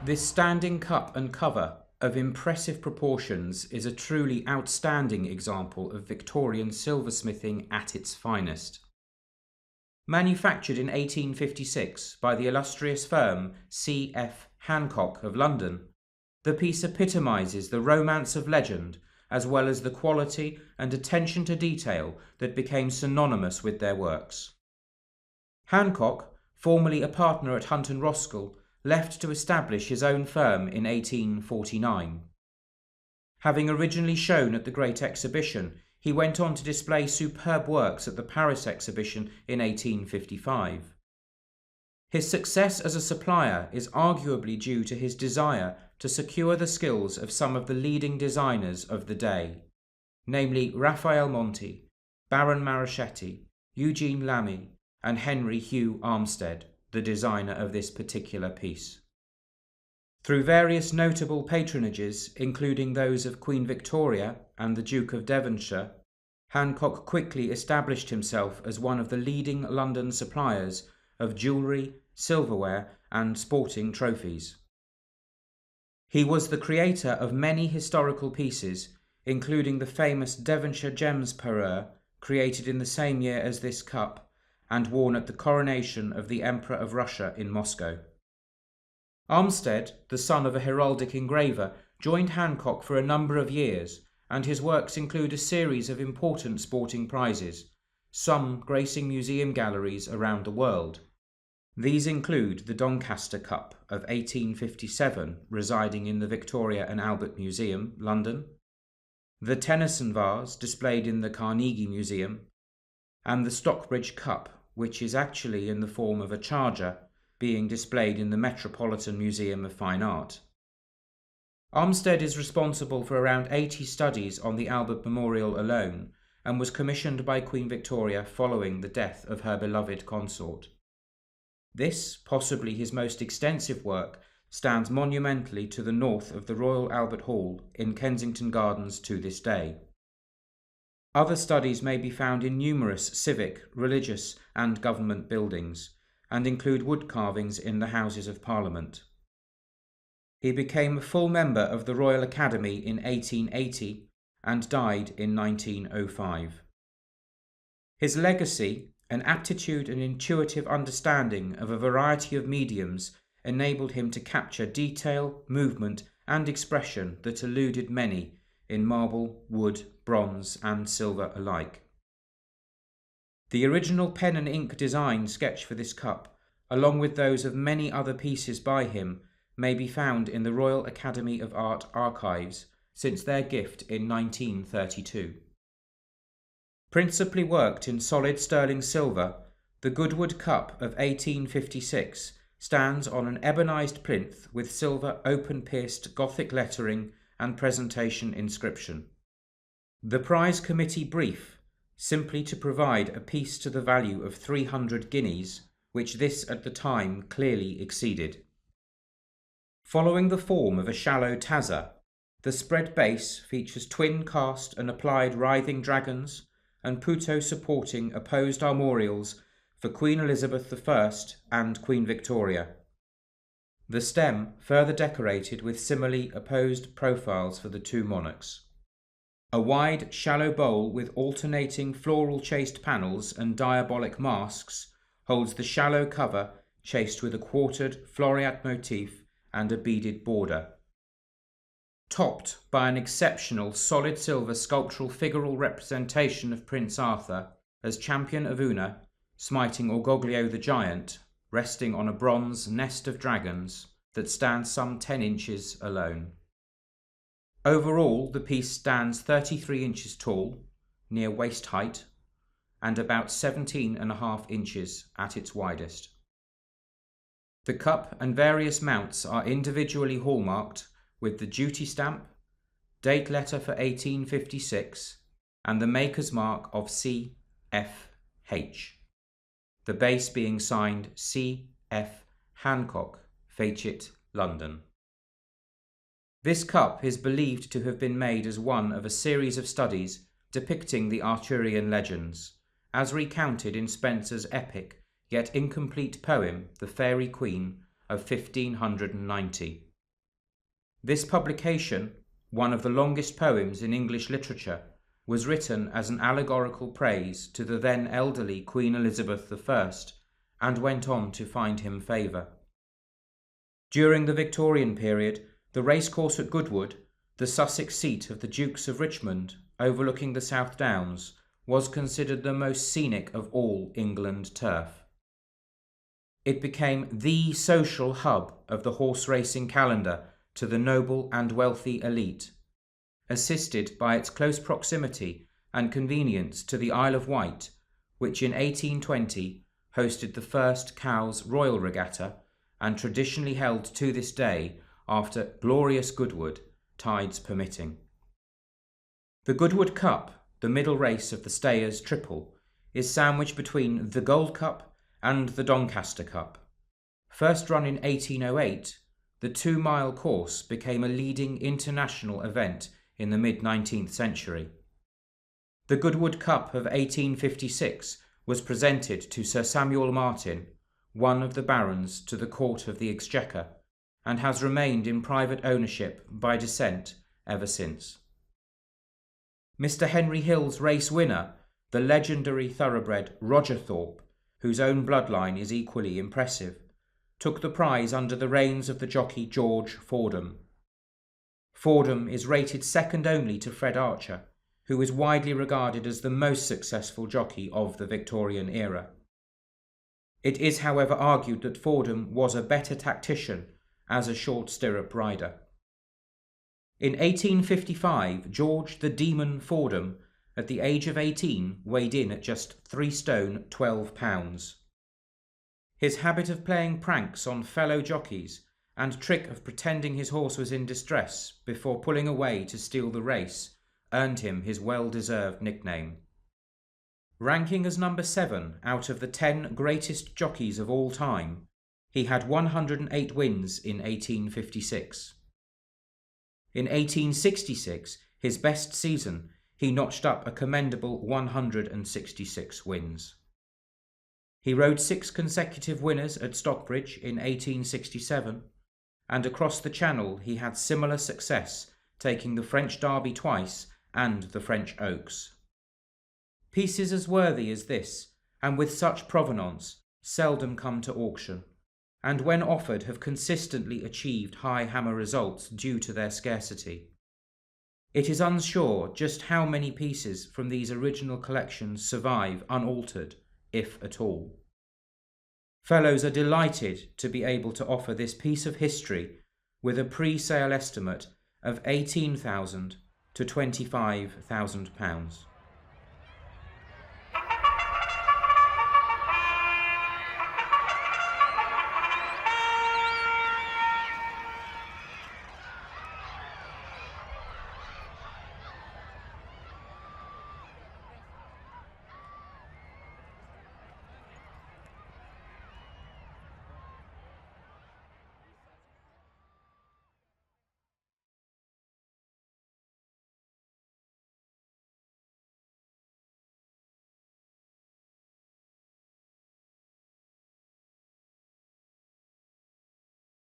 This standing cup and cover of impressive proportions is a truly outstanding example of Victorian silversmithing at its finest. Manufactured in 1856 by the illustrious firm C.F. Hancock of London, the piece epitomises the romance of legend as well as the quality and attention to detail that became synonymous with their works. Hancock, formerly a partner at Hunt and Roskell, left to establish his own firm in 1849. Having originally shown at the Great Exhibition, he went on to display superb works at the Paris Exhibition in 1855. His success as a supplier is arguably due to his desire to secure the skills of some of the leading designers of the day, namely Raphael Monti, Baron Marochetti, Eugene Lamy, and Henry Hugh Armstead, the designer of this particular piece. Through various notable patronages, including those of Queen Victoria and the Duke of Devonshire, Hancock quickly established himself as one of the leading London suppliers of jewellery, silverware, and sporting trophies. He was the creator of many historical pieces, including the famous Devonshire Gems parure, created in the same year as this cup, and worn at the coronation of the Emperor of Russia in Moscow. Armstead, the son of a heraldic engraver, joined Hancock for a number of years, and his works include a series of important sporting prizes, some gracing museum galleries around the world. These include the Doncaster Cup of 1857, residing in the Victoria and Albert Museum, London, the Tennyson vase displayed in the Carnegie Museum, and the Stockbridge Cup, which is actually in the form of a charger, being displayed in the Metropolitan Museum of Fine Art. Armstead is responsible for around 80 studies on the Albert Memorial alone, and was commissioned by Queen Victoria following the death of her beloved consort. This, possibly his most extensive work, stands monumentally to the north of the Royal Albert Hall in Kensington Gardens to this day. Other studies may be found in numerous civic, religious, and government buildings, and include wood carvings in the Houses of Parliament. He became a full member of the Royal Academy in 1880 and died in 1905. His legacy, an aptitude and intuitive understanding of a variety of mediums, enabled him to capture detail, movement, and expression that eluded many in marble, wood, bronze, and silver alike. The original pen and ink design sketch for this cup, along with those of many other pieces by him, may be found in the Royal Academy of Art archives since their gift in 1932. Principally worked in solid sterling silver, the Goodwood Cup of 1856 stands on an ebonized plinth with silver open-pierced Gothic lettering and presentation inscription. The prize committee brief, simply to provide a piece to the value of 300 guineas, which this at the time clearly exceeded. Following the form of a shallow tazza, the spread base features twin cast and applied writhing dragons and puto supporting opposed armorials for Queen Elizabeth I and Queen Victoria. The stem further decorated with similarly opposed profiles for the two monarchs. A wide, shallow bowl with alternating floral chased panels and diabolic masks holds the shallow cover chased with a quartered floreat motif and a beaded border. Topped by an exceptional solid silver sculptural figural representation of Prince Arthur as champion of Una, smiting Orgoglio the giant, resting on a bronze nest of dragons that stands some 10 inches alone. Overall, the piece stands 33 inches tall, near waist height, and about 17.5 inches at its widest. The cup and various mounts are individually hallmarked with the duty stamp, date letter for 1856, and the maker's mark of C.F.H., the base being signed C.F. Hancock, Fachet, London. This cup is believed to have been made as one of a series of studies depicting the Arthurian legends, as recounted in Spenser's epic yet incomplete poem The Fairy Queen of 1590. This publication, one of the longest poems in English literature, was written as an allegorical praise to the then elderly Queen Elizabeth I, and went on to find him favour. During the Victorian period, the racecourse at Goodwood, the Sussex seat of the Dukes of Richmond, overlooking the South Downs, was considered the most scenic of all England turf. It became the social hub of the horse racing calendar to the noble and wealthy elite, assisted by its close proximity and convenience to the Isle of Wight, which in 1820 hosted the first Cowes Royal Regatta and traditionally held to this day after glorious Goodwood, tides permitting. The Goodwood Cup, the middle race of the Stayers Triple, is sandwiched between the Gold Cup and the Doncaster Cup. First run in 1808, the 2-mile course became a leading international event in the mid-19th century. The Goodwood Cup of 1856 was presented to Sir Samuel Martin, one of the barons to the Court of the Exchequer, and has remained in private ownership by descent ever since. Mr. Henry Hill's race winner, the legendary thoroughbred Roger Thorpe, whose own bloodline is equally impressive, took the prize under the reins of the jockey George Fordham. Fordham is rated second only to Fred Archer, who is widely regarded as the most successful jockey of the Victorian era. It is, however, argued that Fordham was a better tactician as a short stirrup rider. In 1855, George the Demon Fordham, at the age of 18, weighed in at just 3 stone 12 pounds. His habit of playing pranks on fellow jockeys and trick of pretending his horse was in distress before pulling away to steal the race earned him his well-deserved nickname. Ranking as number 7 out of the 10 greatest jockeys of all time, he had 108 wins in 1856. In 1866, his best season, he notched up a commendable 166 wins. He rode 6 consecutive winners at Stockbridge in 1867, and across the Channel he had similar success, taking the French Derby twice and the French Oaks. Pieces as worthy as this, and with such provenance, seldom come to auction, and when offered have consistently achieved high hammer results due to their scarcity. It is unsure just how many pieces from these original collections survive unaltered, if at all. Fellows are delighted to be able to offer this piece of history with a pre-sale estimate of £18,000 to £25,000.